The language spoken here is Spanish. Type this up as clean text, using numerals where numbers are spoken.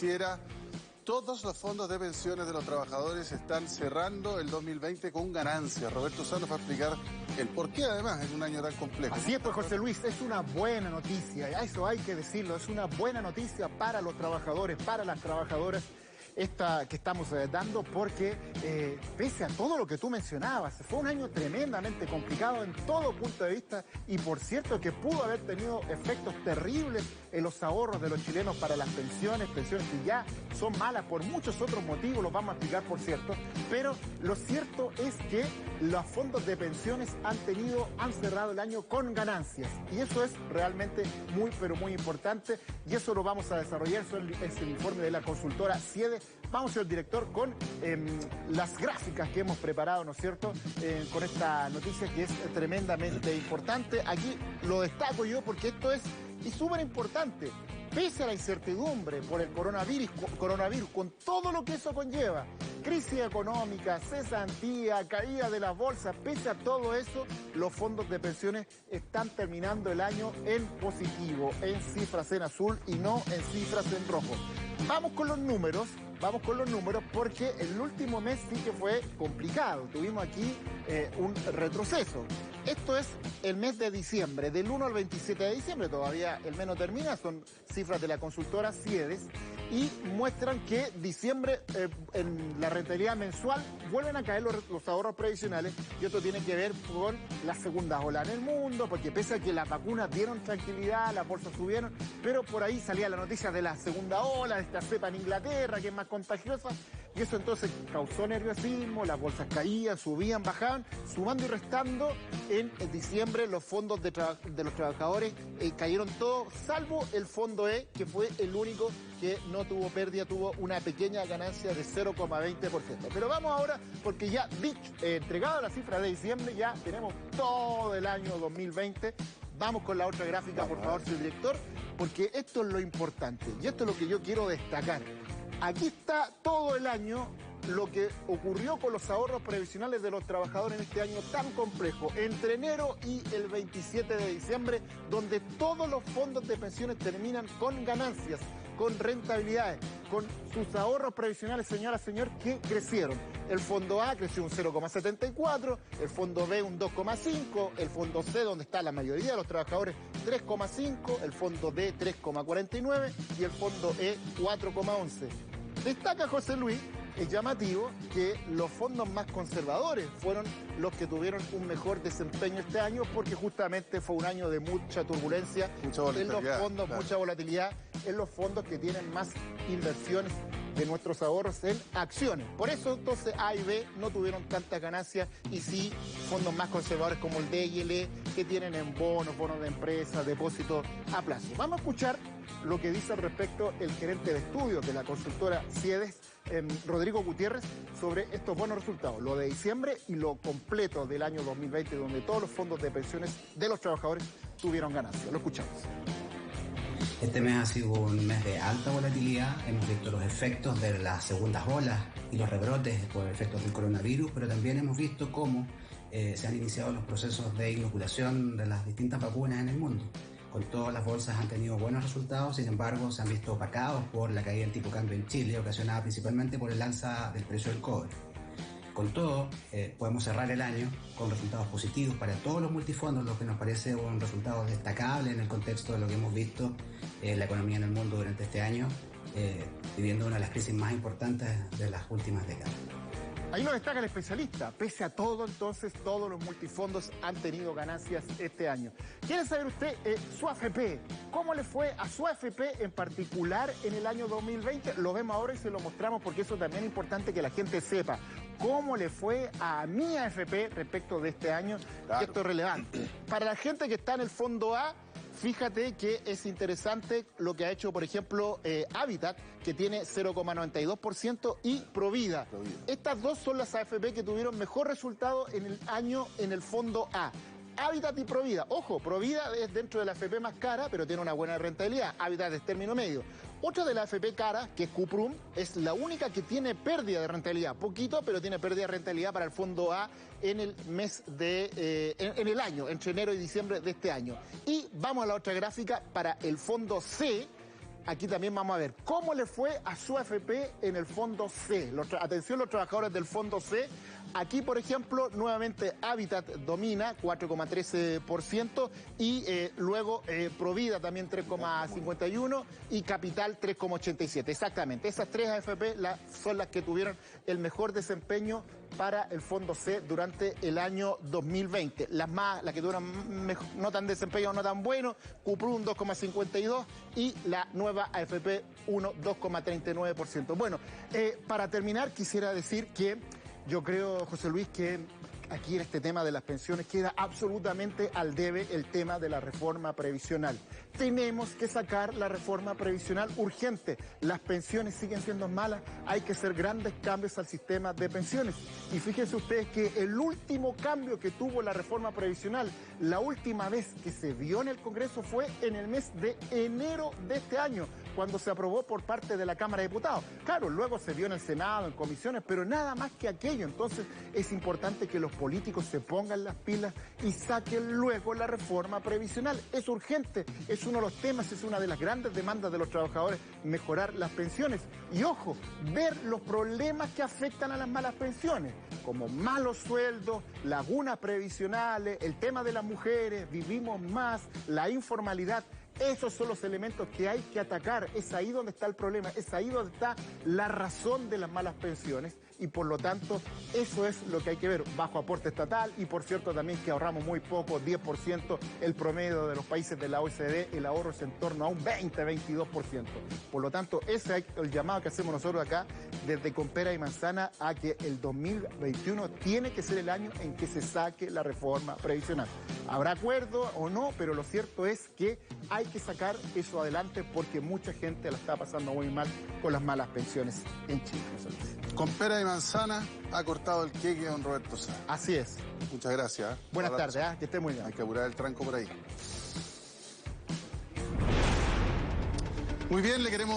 Financiera, todos los fondos de pensiones de los trabajadores están cerrando el 2020 con ganancias. Roberto Sá nos va a explicar el por qué, además, en un año tan complejo. Así es, pues, José Luis, es una buena noticia, eso hay que decirlo, es una buena noticia para los trabajadores, para las trabajadoras, esta que estamos dando, porque pese a todo lo que tú mencionabas, fue un año tremendamente complicado en todo punto de vista y por cierto que pudo haber tenido efectos terribles en los ahorros de los chilenos para las pensiones que ya son malas por muchos otros motivos, los vamos a explicar por cierto, pero lo cierto es que los fondos de pensiones han cerrado el año con ganancias y eso es realmente muy pero muy importante y eso lo vamos a desarrollar, eso es el informe de la consultora CIEDE. Vamos, señor director, con las gráficas que hemos preparado, ¿no es cierto?, con esta noticia que es tremendamente importante. Aquí lo destaco yo porque esto es súper importante. Pese a la incertidumbre por el coronavirus, con todo lo que eso conlleva, crisis económica, cesantía, caída de las bolsas, pese a todo eso, los fondos de pensiones están terminando el año en positivo, en cifras en azul y no en cifras en rojo. Vamos con los números porque el último mes sí que fue complicado. Tuvimos aquí un retroceso. Esto es el mes de diciembre, del 1 al 27 de diciembre, todavía el mes no termina, son cifras de la consultora CIEDES y muestran que diciembre en la rentabilidad mensual vuelven a caer los ahorros previsionales y esto tiene que ver con la segunda ola en el mundo, porque pese a que las vacunas dieron tranquilidad, las bolsas subieron, pero por ahí salía la noticia de la segunda ola, de esta cepa en Inglaterra que es más contagiosa y eso entonces causó nerviosismo, las bolsas caían, subían, bajaban, sumando y restando. En diciembre los fondos de los trabajadores cayeron todos, salvo el fondo E, que fue el único que no tuvo pérdida, tuvo una pequeña ganancia de 0,20%. Pero vamos ahora, porque ya entregada la cifra de diciembre, ya tenemos todo el año 2020. Vamos con la otra gráfica, por favor, señor director, porque esto es lo importante y esto es lo que yo quiero destacar. Aquí está todo el año lo que ocurrió con los ahorros previsionales de los trabajadores en este año tan complejo, entre enero y el 27 de diciembre, donde todos los fondos de pensiones terminan con ganancias, con rentabilidades, con sus ahorros previsionales, señora, señor, que crecieron. El fondo A creció un 0,74, el fondo B un 2,5, el fondo C, donde está la mayoría de los trabajadores, 3,5, el fondo D 3,49 y el fondo E 4,11. Destaca José Luis, es llamativo que los fondos más conservadores fueron los que tuvieron un mejor desempeño este año porque justamente fue un año de mucha turbulencia en los fondos, claro. Mucha volatilidad en los fondos que tienen más inversiones de nuestros ahorros en acciones. Por eso entonces A y B no tuvieron tantas ganancias y sí fondos más conservadores como el D y el E que tienen en bonos de empresas, depósitos a plazo. Vamos a escuchar lo que dice al respecto el gerente de estudios de la consultora CIEDES, Rodrigo Gutiérrez, sobre estos buenos resultados, lo de diciembre y lo completo del año 2020, donde todos los fondos de pensiones de los trabajadores tuvieron ganancias. Lo escuchamos. Este mes ha sido un mes de alta volatilidad, hemos visto los efectos de las segundas olas y los rebrotes por efectos del coronavirus, pero también hemos visto cómo se han iniciado los procesos de inoculación de las distintas vacunas en el mundo. Con todas las bolsas han tenido buenos resultados, sin embargo se han visto opacados por la caída del tipo de cambio en Chile, ocasionada principalmente por el alza del precio del cobre. Con todo, podemos cerrar el año con resultados positivos para todos los multifondos, lo que nos parece un resultado destacable en el contexto de lo que hemos visto en la economía en el mundo durante este año, viviendo una de las crisis más importantes de las últimas décadas. Ahí lo destaca el especialista. Pese a todo, entonces, todos los multifondos han tenido ganancias este año. ¿Quiere saber usted su AFP? ¿Cómo le fue a su AFP en particular en el año 2020? Lo vemos ahora y se lo mostramos porque eso también es importante que la gente sepa. ¿Cómo le fue a mi AFP respecto de este año? Claro. Esto es relevante. Para la gente que está en el fondo A, fíjate que es interesante lo que ha hecho, por ejemplo, Habitat, que tiene 0,92% y Provida. Estas dos son las AFP que tuvieron mejor resultado en el año en el fondo A. Habitat y Provida. Ojo, Provida es dentro de la AFP más cara, pero tiene una buena rentabilidad. Habitat es término medio. Otra de la AFP cara, que es Cuprum, es la única que tiene pérdida de rentabilidad. Poquito, pero tiene pérdida de rentabilidad para el fondo A en el mes de... en el año, entre enero y diciembre de este año. Y vamos a la otra gráfica para el fondo C. aquí también vamos a ver cómo le fue a su AFP en el fondo C. Atención los trabajadores del fondo C. Aquí, por ejemplo, nuevamente Habitat domina 4,13% y luego Provida también 3,51% y Capital 3,87%. Exactamente, esas tres AFP son las que tuvieron el mejor desempeño para el fondo C durante el año 2020. Las que tuvieron no tan desempeño, no tan bueno, Cuprun 2,52% y la nueva AFP 2,39%. Bueno, para terminar quisiera decir que yo creo, José Luis, que aquí en este tema de las pensiones queda absolutamente al debe el tema de la reforma previsional. Tenemos que sacar la reforma previsional urgente. Las pensiones siguen siendo malas, hay que hacer grandes cambios al sistema de pensiones. Y fíjense ustedes que el último cambio que tuvo la reforma previsional, la última vez que se vio en el Congreso fue en el mes de enero de este año, cuando se aprobó por parte de la Cámara de Diputados. Claro, luego se vio en el Senado, en comisiones, pero nada más que aquello. Entonces es importante que los políticos se pongan las pilas y saquen luego la reforma previsional. Es urgente, es uno de los temas, es una de las grandes demandas de los trabajadores, mejorar las pensiones. Y ojo, ver los problemas que afectan a las malas pensiones, como malos sueldos, lagunas previsionales, el tema de las mujeres, vivimos más, la informalidad. Esos son los elementos que hay que atacar. Es ahí donde está el problema, es ahí donde está la razón de las malas pensiones. Y por lo tanto, eso es lo que hay que ver, bajo aporte estatal y por cierto también que ahorramos muy poco, 10%, el promedio de los países de la OECD, el ahorro es en torno a un 20-22%. Por lo tanto, ese es el llamado que hacemos nosotros acá desde Con Pera y Manzana a que el 2021 tiene que ser el año en que se saque la reforma previsional. Habrá acuerdo o no, pero lo cierto es que hay que sacar eso adelante porque mucha gente la está pasando muy mal con las malas pensiones en Chile. Con Pera y Manzana ha cortado el queque don Roberto Sá. Así es. Muchas gracias. Buenas tardes, que esté muy bien. Hay que apurar el tranco por ahí. Muy bien, le queremos...